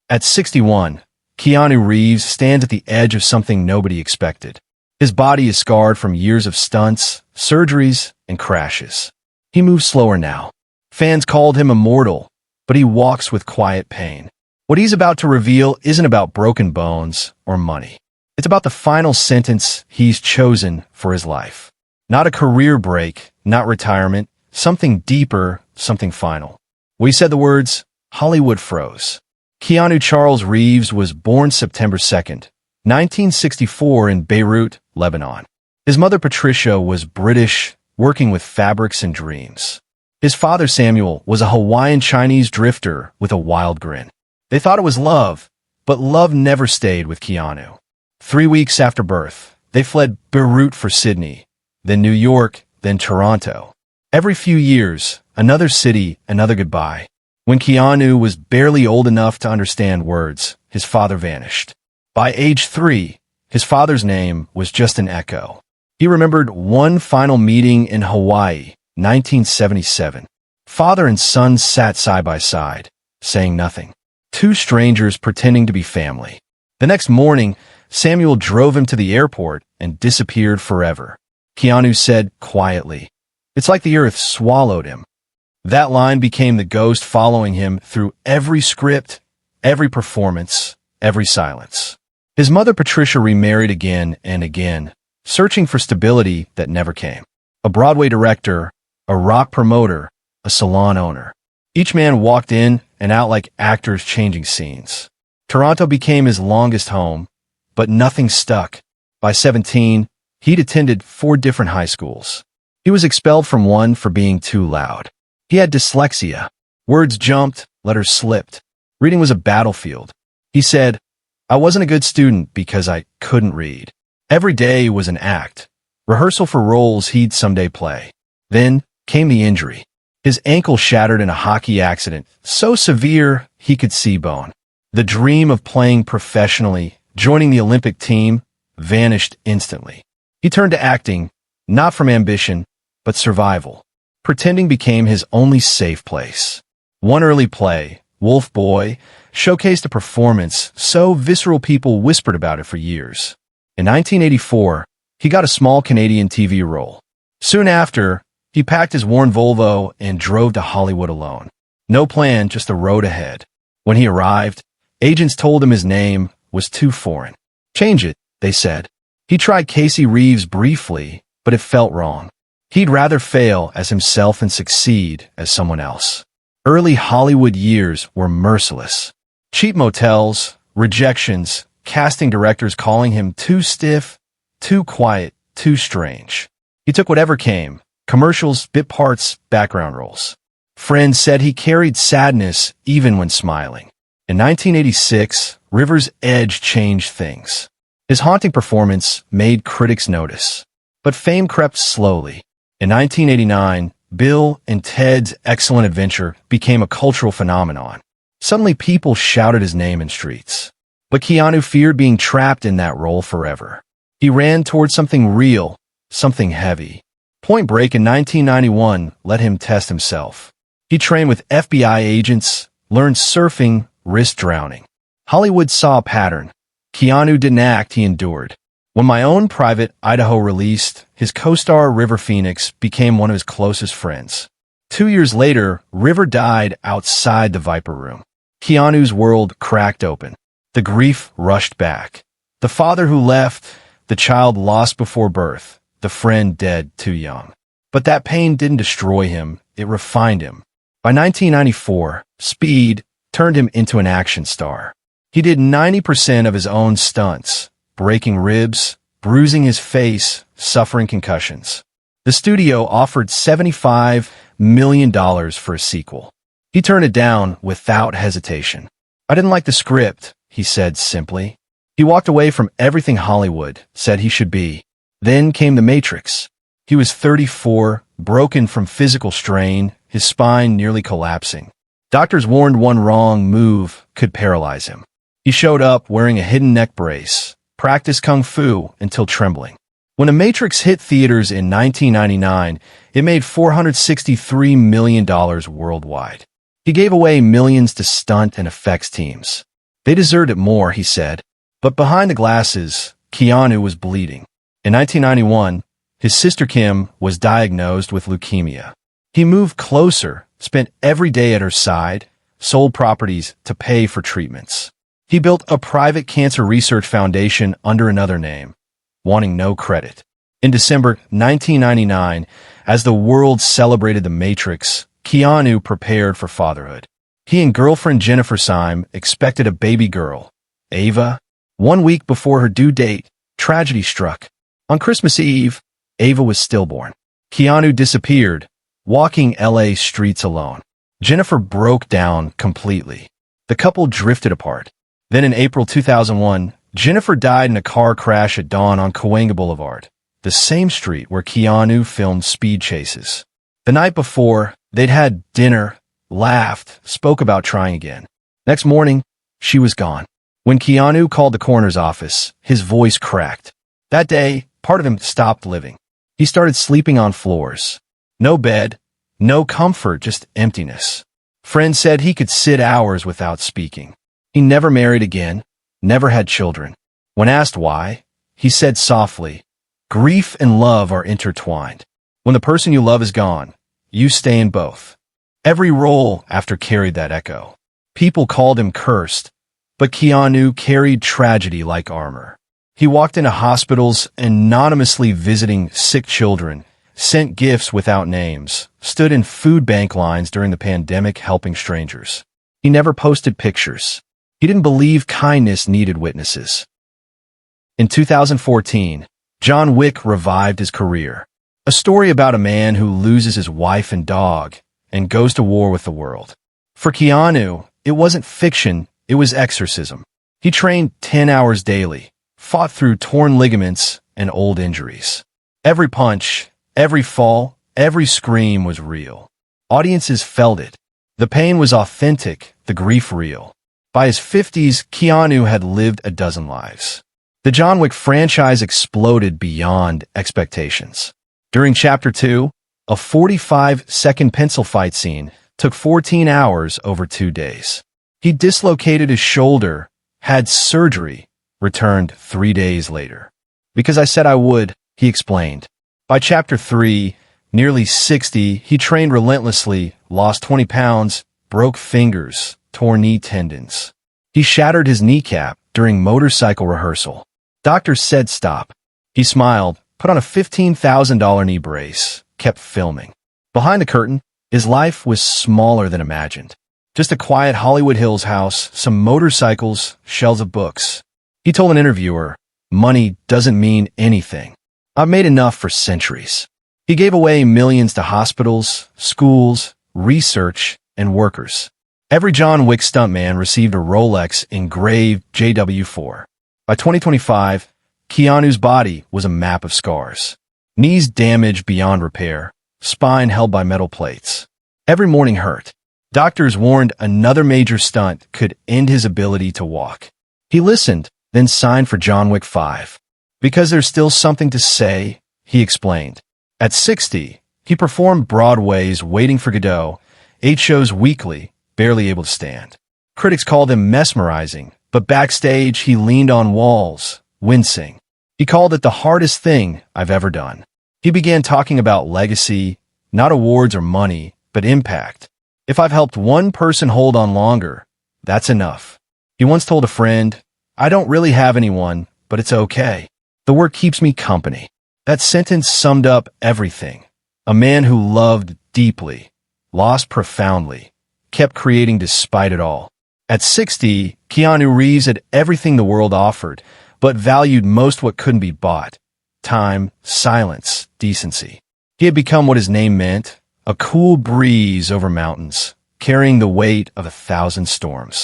At 61, Keanu Reeves stands at the edge of something nobody expected. His body is scarred from years of stunts, surgeries, and crashes. He moves slower now. Fans called him immortal, but he walks with quiet pain. What he's about to reveal isn't about broken bones or money. It's about the final sentence he's chosen for his life. Not a career break, not retirement, something deeper, something final. When he said the words, Hollywood froze. Keanu Charles Reeves was born September 2nd, 1964 in Beirut, Lebanon. His mother Patricia was British, working with fabrics and dreams. His father Samuel was a Hawaiian Chinese drifter with a wild grin. They thought it was love, but love never stayed with Keanu. 3 weeks after birth, they fled Beirut for Sydney, then New York, then Toronto. Every few years, another city, another goodbye. When Keanu was barely old enough to understand words, his father vanished. By age 3, his father's name was just an echo. He remembered one final meeting in Hawaii, 1977. Father and son sat side by side, saying nothing. Two strangers pretending to be family. The next morning, Samuel drove him to the airport and disappeared forever. Keanu said quietly, "It's like the earth swallowed him." That line became the ghost following him through every script, every performance, every silence. His mother Patricia remarried again and again, searching for stability that never came. A Broadway director, a rock promoter, a salon owner. Each man walked in and out like actors changing scenes. Toronto became his longest home, but nothing stuck. By 17, he'd attended 4 different high schools. He was expelled from one for being too loud. He had dyslexia. Words jumped, letters slipped. Reading was a battlefield. He said, "I wasn't a good student because I couldn't read." Every day was an act, rehearsal for roles he'd someday play. Then came the injury. His ankle shattered in a hockey accident, so severe he could see bone. The dream of playing professionally, joining the Olympic team, vanished instantly. He turned to acting, not from ambition, but survival. Pretending became his only safe place. One early play, Wolf Boy, showcased a performance so visceral people whispered about it for years. In 1984, he got a small Canadian TV role. Soon after, he packed his worn Volvo and drove to Hollywood alone. No plan, just the road ahead. When he arrived, agents told him his name was too foreign. "Change it," they said. He tried Casey Reeves briefly, but it felt wrong. He'd rather fail as himself and succeed as someone else. Early Hollywood years were merciless. Cheap motels, rejections, casting directors calling him too stiff, too quiet, too strange. He took whatever came, commercials, bit parts, background roles. Friends said he carried sadness even when smiling. In 1986, Rivers' Edge changed things. His haunting performance made critics notice. But fame crept slowly. In 1989, Bill and Ted's Excellent Adventure became a cultural phenomenon. Suddenly people shouted his name in streets. But Keanu feared being trapped in that role forever. He ran towards something real, something heavy. Point Break in 1991 let him test himself. He trained with FBI agents, learned surfing, risked drowning. Hollywood saw a pattern. Keanu didn't act, he endured. When My Own Private Idaho released, his co-star River Phoenix became one of his closest friends. 2 years later, River died outside the Viper Room. Keanu's world cracked open. The grief rushed back. The father who left, the child lost before birth, the friend dead too young. But that pain didn't destroy him, it refined him. By 1994, Speed turned him into an action star. He did 90% of his own stunts, breaking ribs, bruising his face, suffering concussions. The studio offered $75 million for a sequel. He turned it down without hesitation. "I didn't like the script," he said simply. He walked away from everything Hollywood said he should be. Then came The Matrix. He was 34, broken from physical strain, his spine nearly collapsing. Doctors warned one wrong move could paralyze him. He showed up wearing a hidden neck brace, practiced kung fu until trembling. When The Matrix hit theaters in 1999, it made $463 million worldwide. He gave away millions to stunt and effects teams. They deserved it more, he said. But behind the glasses, Keanu was bleeding. In 1991, his sister Kim was diagnosed with leukemia. He moved closer, spent every day at her side, sold properties to pay for treatments. He built a private cancer research foundation under another name, wanting no credit. In December 1999, as the world celebrated The Matrix, Keanu prepared for fatherhood. He and girlfriend Jennifer Syme expected a baby girl, Ava. 1 week before her due date, tragedy struck. On Christmas Eve, Ava was stillborn. Keanu disappeared, walking LA streets alone. Jennifer broke down completely. The couple drifted apart. Then in April 2001, Jennifer died in a car crash at dawn on Cahuenga Boulevard, the same street where Keanu filmed Speed Chases. The night before, they'd had dinner, laughed, spoke about trying again. Next morning, she was gone. When Keanu called the coroner's office, his voice cracked. That day, part of him stopped living. He started sleeping on floors. No bed, no comfort, just emptiness. Friends said he could sit hours without speaking. He never married again, never had children. When asked why, he said softly, "Grief and love are intertwined. When the person you love is gone, you stay in both." Every role after carried that echo. People called him cursed, but Keanu carried tragedy like armor. He walked into hospitals anonymously visiting sick children, sent gifts without names, stood in food bank lines during the pandemic helping strangers. He never posted pictures. He didn't believe kindness needed witnesses. In 2014, John Wick revived his career. A story about a man who loses his wife and dog and goes to war with the world. For Keanu, it wasn't fiction, it was exorcism. He trained 10 hours daily, fought through torn ligaments and old injuries. Every punch, every fall, every scream was real. Audiences felt it. The pain was authentic, the grief real. By his 50s, Keanu had lived a dozen lives. The John Wick franchise exploded beyond expectations. During Chapter 2, a 45-second pencil fight scene took 14 hours over 2 days. He dislocated his shoulder, had surgery, returned 3 days later. "Because I said I would," he explained. By Chapter 3, nearly 60, he trained relentlessly, lost 20 pounds, broke fingers, tore knee tendons. He shattered his kneecap during motorcycle rehearsal. Doctors said stop. He smiled, put on a $15,000 knee brace, kept filming. Behind the curtain, his life was smaller than imagined. Just a quiet Hollywood Hills house, some motorcycles, shelves of books. He told an interviewer, "Money doesn't mean anything. I've made enough for centuries." He gave away millions to hospitals, schools, research, and workers. Every John Wick stuntman received a Rolex engraved JW4. By 2025, Keanu's body was a map of scars. Knees damaged beyond repair, spine held by metal plates. Every morning hurt. Doctors warned another major stunt could end his ability to walk. He listened, then signed for John Wick 5. "Because there's still something to say," he explained. At 60, he performed Broadway's Waiting for Godot, 8 shows weekly, barely able to stand. Critics called him mesmerizing, but backstage he leaned on walls, wincing. He called it the hardest thing I've ever done. He began talking about legacy, not awards or money, but impact. "If I've helped one person hold on longer, that's enough." He once told a friend, "I don't really have anyone, but it's okay. The work keeps me company." That sentence summed up everything. A man who loved deeply, lost profoundly, kept creating despite it all. At 60, Keanu Reeves had everything the world offered, but valued most what couldn't be bought: time, silence, decency. He had become what his name meant, a cool breeze over mountains, carrying the weight of 1,000 storms.